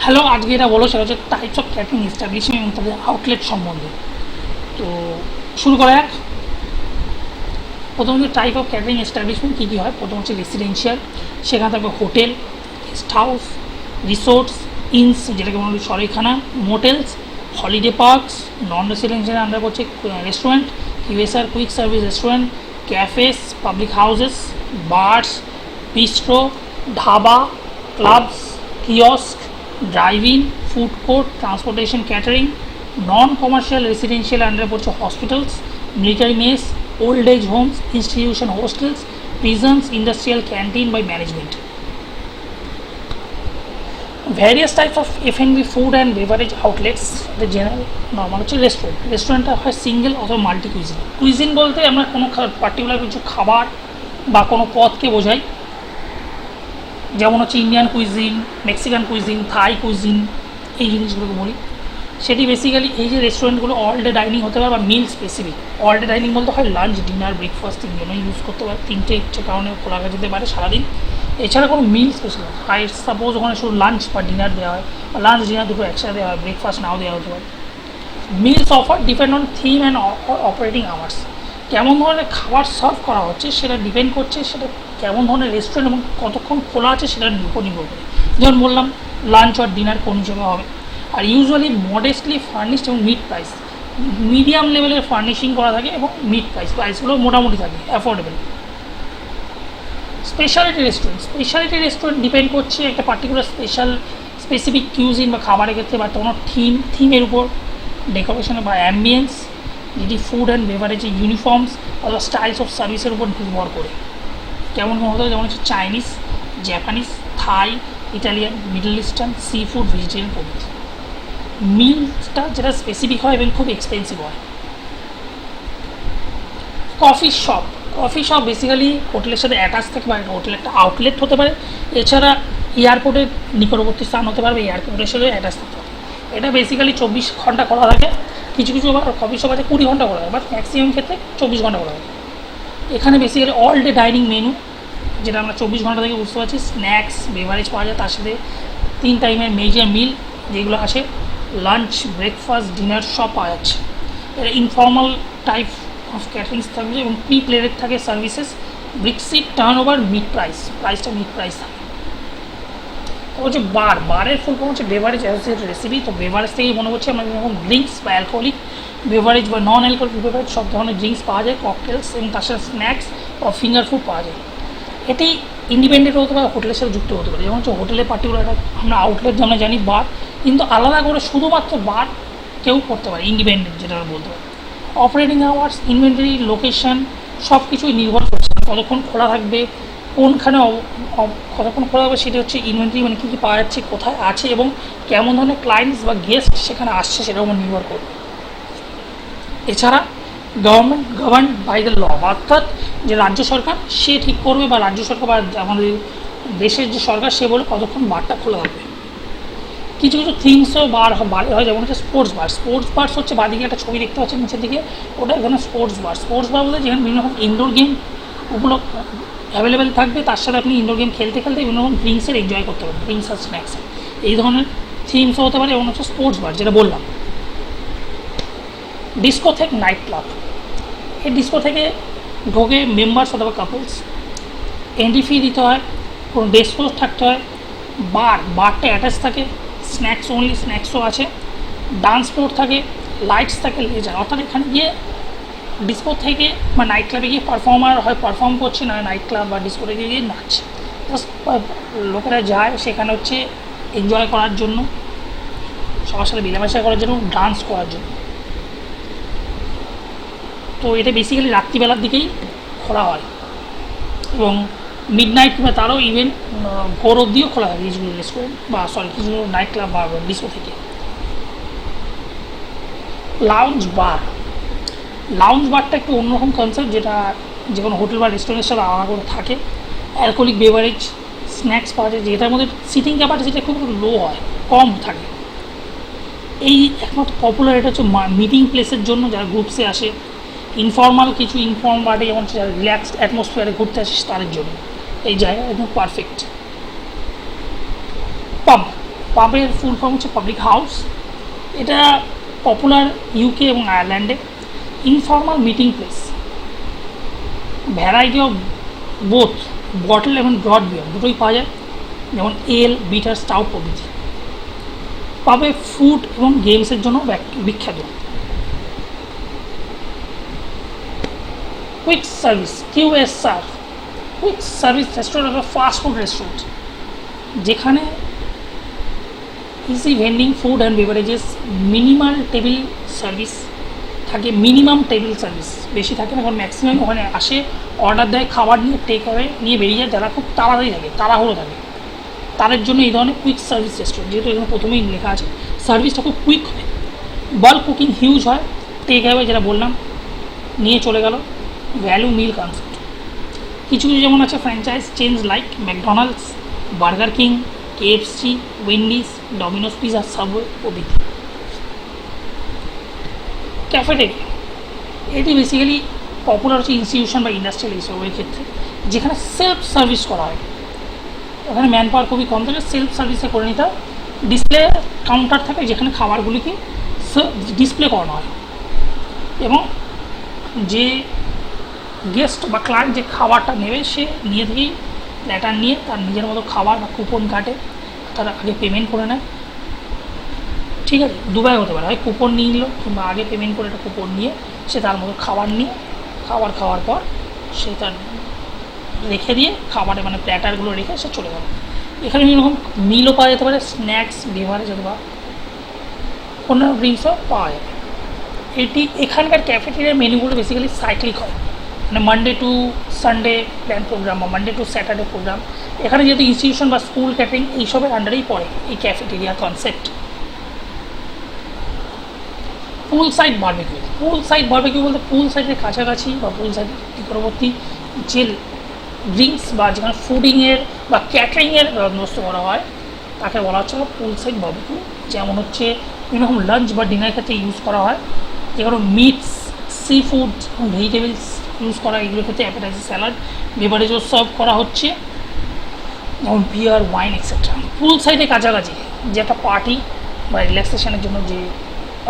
Hello, আজকে এটা বলো সেটা হচ্ছে টাইপস অফ ক্যাটারিং এস্টাবলিশমেন্ট এবং তাদের আউটলেট সম্বন্ধে। তো শুরু করা যাক। প্রথম হচ্ছে টাইপ অফ ক্যাটারিং এস্টাবলিশমেন্ট কী কী হয়। প্রথম হচ্ছে রেসিডেন্সিয়াল, সেখানে থাকবে hotel, guest house, resorts, inns যেটাকে বলা হয় সরাইখানা, motels, holiday parks. Non residential under করছে restaurant, QSR quick service restaurant, cafes, public houses, bars, bistro, dhaba, clubs, kiosk, drive in, food court, transportation, catering. Non commercial residential আন্ডারে পড়ছে hospitals, military mess, old age homes, institution hostels, prisons, industrial canteen by management. Various types of এফ&বি food and beverage outlets. এটা general normal হচ্ছে restaurant. রেস্টুরেন্টটা হয় single অথবা multi cuisine. Cuisine বলতে আমরা কোনো পার্টিকুলার কিছু খাবার বা কোনো পদকে বোঝাই, যেমন হচ্ছে ইন্ডিয়ান কুইজিন, মেক্সিকান কুইজিন, থাই কুইজিন, এই জিনিসগুলোকে বলি। সেটি বেসিক্যালি এই যে রেস্টুরেন্টগুলো অল ডে ডাইনিং হতে পারে বা মিল স্পেসিফিক। অল ডে ডাইনিং বলতে হয় লাঞ্চ, ডিনার, ব্রেকফাস্ট তিনজনেই ইউজ করতে পারে, তিনটে কারণে খোলা যেতে পারে সারাদিন। এছাড়া কোনো মিল স্পেসিফিক হাই সাপোজ ওখানে শুধু লাঞ্চ বা ডিনার দেওয়া হয়, বা লাঞ্চ ডিনার দুটো একসাথে দেওয়া হয়, ব্রেকফাস্ট নাও দেওয়া হতে পারে। Meals offer depend on theme and operating hours. কেমন ধরনের খাবার সার্ভ করা হচ্ছে সেটা ডিপেন্ড করছে, সেটা কেমন ধরনের রেস্টুরেন্ট এবং কতক্ষণ খোলা আছে সেটার উপর নির্ভর করে। যেমন বললাম লাঞ্চ আর ডিনার কোন হিসেবে হবে। আর ইউজুয়ালি মডেস্টলি ফার্নিশড এবং মিড প্রাইস, মিডিয়াম লেভেলের ফার্নিশিং করা থাকে এবং মিড প্রাইসগুলো মোটামুটি থাকে, অ্যাফোর্ডেবল। স্পেশালিটি রেস্টুরেন্ট ডিপেন্ড করছে একটা পার্টিকুলার স্পেসিফিক কিউজিন বা খাবারের ক্ষেত্রে, বা কোনো থিমের উপর, ডেকোরেশন বা অ্যাম্বিয়েন্স, যেটি ফুড অ্যান্ড বেভারেজের ইউনিফর্মস অথবা স্টাইলস অফ সার্ভিসের উপর নির্ভর করে। কেমন হতে হবে, যেমন হচ্ছে Chinese, Japanese, Thai, Italian, Middle Eastern, sea food, vegetarian প্রভৃতি। মিলসটা যেটা স্পেসিফিক হয় এবং খুব এক্সপেন্সিভ হয়। কফি শপ বেসিক্যালি হোটেলের সাথে অ্যাটাচ থাকে, বা হোটেলের একটা আউটলেট হতে পারে। এছাড়া এয়ারপোর্টের নিকটবর্তী স্থান হতে পারবে, এয়ারপোর্টের সাথে অ্যাটাচ থাকতে পারে। এটা বেসিক্যালি 24 ঘন্টা খোলা থাকে। কিছু আবার কফি শপ আছে 20 ঘন্টা খোলা থাকে, বাট ম্যাক্সিমাম ক্ষেত্রে 24 ঘন্টা খোলা থাকে। এখানে basically all day dining menu, যেটা আমরা 24 ঘন্টা থেকে বুঝতে পারছি। স্ন্যাক্স, বেভারেজ পাওয়া যায়, তার সাথে 3 টাইমের মেজর মিল যেগুলো আছে, লাঞ্চ, ব্রেকফাস্ট, ডিনার সব পাওয়া যাচ্ছে। এটা ইনফর্মাল টাইপ অফ ক্যাটারিংস থাকবে এবং প্রি প্লেটেড থাকে সার্ভিসেস। ব্রিক্সিট, টার্ন ওভার, মিড প্রাইসটা মিড প্রাইস থাকে। তো হচ্ছে বারের ফুল ফর্ম হচ্ছে বেভারেজ অ্যাসোসিয়েটেড রেসিপি। তো বেভারেজ থেকেই মনে হচ্ছে আমরা যেরকম ড্রিঙ্কস বা অ্যালকোহলিক বেভারেজ বা নন অ্যালকোহলিক বেভারেজ সব ধরনের ড্রিঙ্কস পাওয়া যায়, ককটেলস, এবং তার সাথে স্ন্যাক্স বা ফিঙ্গার ফুড পাওয়া যায়। এটি ইন্ডিপেন্ডেন্ট হতে পারে, হোটেলের সাথে যুক্ত হতে পারে। যেমন হচ্ছে হোটেলে পার্টিকুলার আমরা আউটলেট যেমন জানি বার, কিন্তু আলাদা করে শুধুমাত্র বার কেউ করতে পারে, ইন্ডিপেন্ডেন্ট যেটা আমরা বলতে পারি। অপারেটিং আওয়ার্স, ইনভেন্টরি, লোকেশন সব কিছুই নির্ভর করছে কতক্ষণ খোলা থাকবে, কোনখানে কতক্ষণ খোলা থাকবে, সেটা হচ্ছে ইনভেন্টরি মানে কী কী পাওয়া যাচ্ছে, কোথায় আছে এবং কেমন ধরনের ক্লায়েন্টস বা গেস্ট সেখানে আসছে সেটার উপর নির্ভর করবে। এছাড়া গভর্ন বাই দ্য ল, অর্থাৎ যে রাজ্য সরকার সে ঠিক করবে, বা রাজ্য সরকার বা আমাদের দেশের যে সরকার সে বলে কতক্ষণ বারটা খোলা থাকবে। কিছু থিংসও বারে হয়, যেমন হচ্ছে স্পোর্টস বার্স হচ্ছে বাদিকে একটা ছবি দেখতে পাচ্ছেন নিচের দিকে, ওটা এখানে স্পোর্টস বার বলতে যেখানে বিভিন্ন রকম ইনডোর গেম ওগুলো অ্যাভেলেবেল থাকবে, তার সাথে আপনি ইনডোর গেম খেলতে বিভিন্ন রকম ড্রিঙ্কসের এনজয় করতে পারবেন, ড্রিঙ্কস আর স্ন্যাক্স এই ধরনের থিমসও হতে পারে। এবং হচ্ছে স্পোর্টস বার যেটা বললাম। ডিস্কো থেকে নাইট ক্লাব, এই ডিস্কো থেকে ঢোকে মেম্বার্স অথবা কাপলস, এন্ট্রি ফি দিতে হয়, কোনো ডেস্ক পোস্ট থাকতে হয়, বারটা অ্যাটাচ থাকে, স্ন্যাক্স অনলি, স্ন্যাক্সও আছে, ডান্স ফ্লোর থাকে, লাইটস থাকে, লেজার। অর্থাৎ এখানে গিয়ে ডিস্কো থেকে বা নাইট ক্লাবে গিয়ে পারফর্মার হয় পারফর্ম করছে, না নাইট ক্লাব বা ডিস্কো থেকে গিয়ে নাচছে। লোকেরা যায় সেখানে হচ্ছে এনজয় করার জন্য, সবার সাথে মেলামেশা করার জন্য, ডান্স করার জন্য। তো এটা বেসিক্যালি রাত্রিবেলার দিকেই খোলা হয় এবং মিড নাইট কিংবা তারও ইভেন ভোর অবধিও খোলা হয় কিছু রেস্টুরেন্ট বা কিছু নাইট ক্লাব বা ডিস্কো থেকে। লাউঞ্জ বারটা একটু অন্যরকম কনসেপ্ট, যেটা যে কোনো হোটেল বা রেস্টুরেন্টের সাথে আলাদা করে থাকে। অ্যালকোহলিক বেভারেজ, স্ন্যাক্স পাওয়া যায়, যেটার মধ্যে সিটিং ক্যাপাসিটিটা খুব লো হয়, কম থাকে। এই একমাত্র পপুলার এটা হচ্ছে মিটিং প্লেসের জন্য, যারা গ্রুপসে আসে, ইনফর্মাল বার্থডে, যেমন যারা রিল্যাক্সড অ্যাটমসফিয়ারে ঘুরতে আসে তাদের জন্য এই জায়গা একদম পারফেক্ট। পাব পাবের ফুল ফর্ম হচ্ছে পাবলিক হাউস। এটা পপুলার ইউকে এবং আয়ারল্যান্ডে। Informal meeting place, variety of both bottle এবং ব্রড বিয়ার দুটোই পাওয়া যায়, যেমন এল, বিটার, স্টাউট প্রভৃতি। পাবে ফুড এবং গেমসের জন্য বিখ্যাত। Quick service, QSR, quick service restaurant অথবা ফাস্ট ফুড রেস্টুরেন্ট, যেখানে easy vending food and beverages, minimal table service থাকে, মিনিমাম টেবিল সার্ভিস বেশি থাকে না, কারণ ম্যাক্সিমাম ওখানে আসে, অর্ডার দেয়, খাবার নিয়ে টেক অ্যাওয়ে নিয়ে বেরিয়ে যায়, যারা খুব তাড়াতাড়ি থাকে, তাড়াহুড়ো থাকে, তাদের জন্য এই ধরনের কুইক সার্ভিস রেস্টুরেন্ট। যেহেতু এখানে প্রথমেই লেখা আছে সার্ভিসটা খুব কুইক হয়, বাল্ক কুকিং হিউজ হয়, টেক অ্যাওয়ে যেটা বললাম নিয়ে চলে গেল, ভ্যালু মিল কনসেপ্ট। কিছু কিছু যেমন আছে franchise change like McDonald's, Burger King, KFC, Wendy's, Domino's pizza, Subway প্রভৃতি। ক্যাফেটেরিয়া, এটি বেসিক্যালি পপুলার হচ্ছে ইনস্টিটিউশন বা ইন্ডাস্ট্রিয়াল এইসবের ক্ষেত্রে, যেখানে সেলফ সার্ভিস করা হয়। এখানে ম্যান পাওয়ার খুবই কম থাকে, সেলফ সার্ভিসে করে নিতে হয়। ডিসপ্লে কাউন্টার থাকে যেখানে খাবারগুলিকে ডিসপ্লে করানো হয়, এবং যে গেস্ট বা ক্লায়েন্ট যে খাবারটা নেবে সে নিয়ে থেকেই প্ল্যাটার নিয়ে তার নিজের মতো খাবার বা কুপন কাটে, তার আগে পেমেন্ট করে নেয়। ঠিক আছে, দুবাই হতে পারে, হয় কুপন নিয়ে নিল কিংবা আগে পেমেন্ট করে একটা কুপন নিয়ে সে তার মতো খাবার নিয়ে খাবার খাওয়ার পর সে তার রেখে দিয়ে খাবারে মানে প্ল্যাটারগুলো রেখে সে চলে গেল। এখানে বিভিন্ন রকম মিলও পাওয়া যেতে পারে, স্ন্যাক্স, বেভারেজ অথবা অন্যান্য ড্রিঙ্কসও পাওয়া যাবে। এটি এখানকার ক্যাফেটেরিয়ার মেনুগুলো বেসিক্যালি সাইক্লিক হয়, মানে Monday to Sunday plan programme বা মানডে টু স্যাটারডে প্রোগ্রাম। এখানে যেহেতু ইনস্টিটিউশন বা স্কুল ক্যাটারিং এইসবের আন্ডারেই পড়ে এই ক্যাফেটেরিয়া কনসেপ্ট। পুল সাইড বারবিকিউ, পুল সাইড বারবিকিউ বলতে পুল সাইডের কাছাকাছি বা পুল সাইডের নিকটবর্তী যে ড্রিঙ্কস বা যেখানে ফুডিংয়ের বা ক্যাটারিংয়ের বন্দোবস্ত করা হয় তাকে বলা হচ্ছে পুল সাইড বারবিকিউ। যেমন হচ্ছে বিভিন্ন রকম লাঞ্চ বা ডিনার ক্ষেত্রে ইউজ করা হয়, যেগুলো মিটস, সি ফুড এবং ভেজিটেবলস ইউজ করা, এগুলোর ক্ষেত্রে অ্যাপেটাইজার, স্যালাড, বেভারেজও সার্ভ করা হচ্ছে, যেমন বিয়ার, ওয়াইন এক্সেট্রা। পুল সাইডের কাছাকাছি যে একটা পার্টি বা রিল্যাক্সেশনের জন্য যে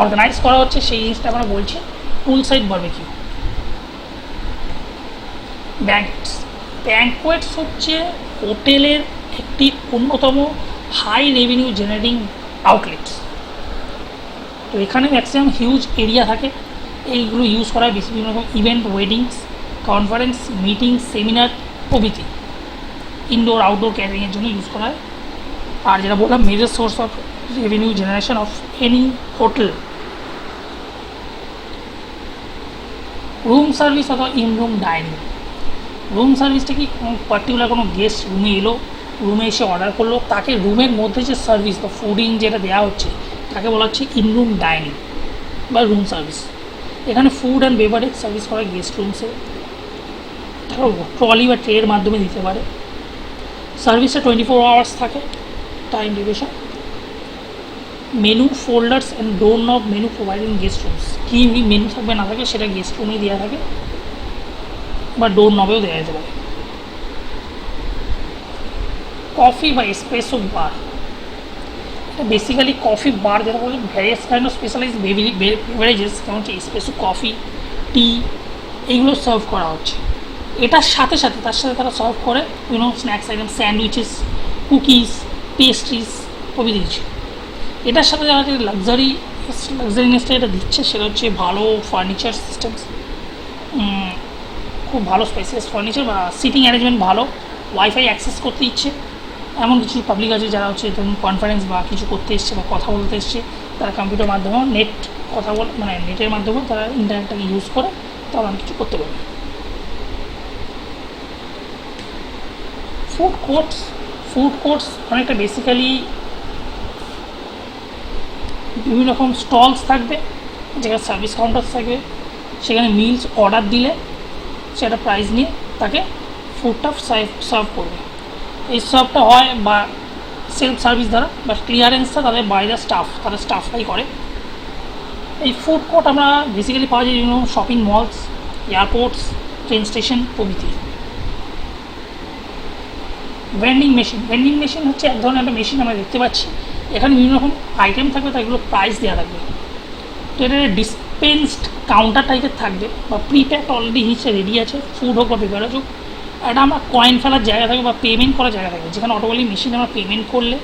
অর্গানাইজ করা হচ্ছে সেই জিনিসটা আমরা বলছি পুল সাইড বারবিকিউ। ব্যাঙ্কোয়েটস হচ্ছে হোটেলের একটি অন্যতম হাই রেভিনিউ জেনারেটিং আউটলেটস। তো এখানে ম্যাক্সিমাম হিউজ এরিয়া থাকে, এইগুলো ইউজ করা হয় বিভিন্ন রকম event, weddings, conference, meeting, seminar প্রভৃতি, ইনডোর আউটডোর ক্যাটারিংয়ের জন্য ইউজ করা হয়। আর যেটা বললাম major source of revenue generation of any hotel. Room service অথবা ইন রুম ডাইনিং। রুম সার্ভিসটা কি পার্টিকুলার কোনো গেস্ট রুমে এলো, রুমে এসে অর্ডার করলো, তাকে রুমের মধ্যে যে সার্ভিস বা ফুডিং যেটা দেওয়া হচ্ছে তাকে বলা হচ্ছে ইন রুম ডাইনিং বা রুম সার্ভিস। এখানে ফুড অ্যান্ড বেভারেজ সার্ভিস করা গেস্ট রুমসে, তারা ট্রলি বা ট্রের মাধ্যমে দিতে পারে। সার্ভিসটা 24 আওয়ার্স থাকে, time duration. Menu, folders and door নব মেনু প্রোভাইডিং গেস্ট রুমস। কী মেনু থাকবে না থাকে সেটা গেস্ট রুমেই দেওয়া থাকে বা ডোর নবেও দেওয়া যেতে পারে। কফি বা এসপ্রেসো বার, এটা বেসিক্যালি কফি বার যেটা বলে various kind of specialised beverages, যেমন হচ্ছে এসপ্রেসো, কফি, টি, এইগুলো সার্ভ করা হচ্ছে। এটার সাথে সাথে তার সাথে তারা সার্ভ করে বিভিন্ন snacks item, sandwiches, cookies, pastries প্রভৃতি দিচ্ছে। এটার সাথে যারা যে লাক্সারিনেসটা এটা দিচ্ছে সেটা হচ্ছে ভালো ফার্নিচার সিস্টেমস, খুব ভালো স্পেসিয়াস ফার্নিচার বা সিটিং অ্যারেঞ্জমেন্ট ভালো, ওয়াইফাই অ্যাক্সেস করতে ইচ্ছে এমন কিছু পাবলিক আছে যারা হচ্ছে ধরুন কনফারেন্স বা কিছু করতে এসছে বা কথা বলতে এসছে, তারা কম্পিউটার মাধ্যমেও নেট কথা বলে মানে নেটের মাধ্যমেও তারা ইন্টারনেটটাকে ইউজ করে তারা অনেক কিছু করতে পারবে। ফুড কোর্টস অনেকটা বেসিক্যালি বিভিন্ন রকম স্টলস থাকবে, যেখানে সার্ভিস কাউন্টার থাকবে, সেখানে মিলস অর্ডার দিলে সেটা প্রাইস নিয়ে তাকে ফুডটা সার্ভ করবে। এই সার্ভটা হয় বা সেলফ সার্ভিস দ্বারা বা ক্লিয়ারেন্সটা তাদের বাইরের তাদের স্টাফরাই করে। এই ফুড কোর্ট আমরা বেসিক্যালি পাওয়া যায় বিভিন্ন shopping malls, airports, train station প্রভৃতি। ভেন্ডিং মেশিন হচ্ছে এক ধরনের একটা মেশিন আমরা দেখতে পাচ্ছি। এখানে বিভিন্ন রকম আইটেম থাকবে, তাই এগুলো প্রাইস দেওয়া থাকবে। তো এটা ডিসপেন্সড কাউন্টার টাইপের থাকবে বা প্রিপ্যাকড অলরেডি হিসেবে রেডি আছে, ফুড হোক বা বেভারেজ হোক। একটা আমরা কয়েন ফেলার জায়গা থাকবে বা পেমেন্ট করার জায়গা থাকবে, যেখানে অটোমেটিক মেশিনে আমরা পেমেন্ট করলে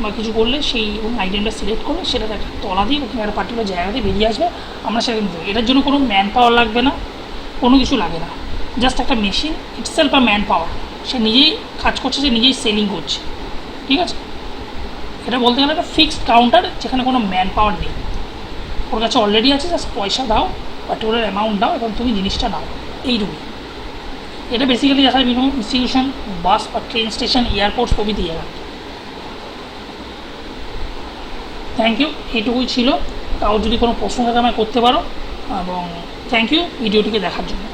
বা কিছু করলে সেই আইটেমটা সিলেক্ট করলে সেটা একটা তলা দিয়ে ওখানে একটা পার্টিকুলার জায়গাতে বেরিয়ে আসবে, আমরা সেটা কিন্তু এটার জন্য কোনো ম্যান পাওয়ার লাগবে না, কোনো কিছু লাগে না, জাস্ট একটা মেশিন ইটসেলফ বা ম্যান পাওয়ার, সে নিজেই কাজ করছে, সে নিজেই সেলিং করছে। ঠিক আছে, এটা বলতে গেলে একটা ফিক্সড কাউন্টার যেখানে কোনো ম্যান পাওয়ার নেই, ওর কাছে অলরেডি আছে, জাস্ট পয়সা দাও, পার্টিকুলার অ্যামাউন্ট দাও এবং তুমি জিনিসটা নাও, এইটুকুই। এটা বেসিক্যালি দেখা যায় বিভিন্ন ইনস্টিটিউশন, বাস বা ট্রেন স্টেশন, এয়ারপোর্ট প্রভৃতি জায়গা। থ্যাংক ইউ, এইটুকুই ছিল। তাও যদি কোনো প্রশ্ন থাকে আমায় করতে পারো, এবং থ্যাংক ইউ ভিডিওটিকে দেখার জন্য।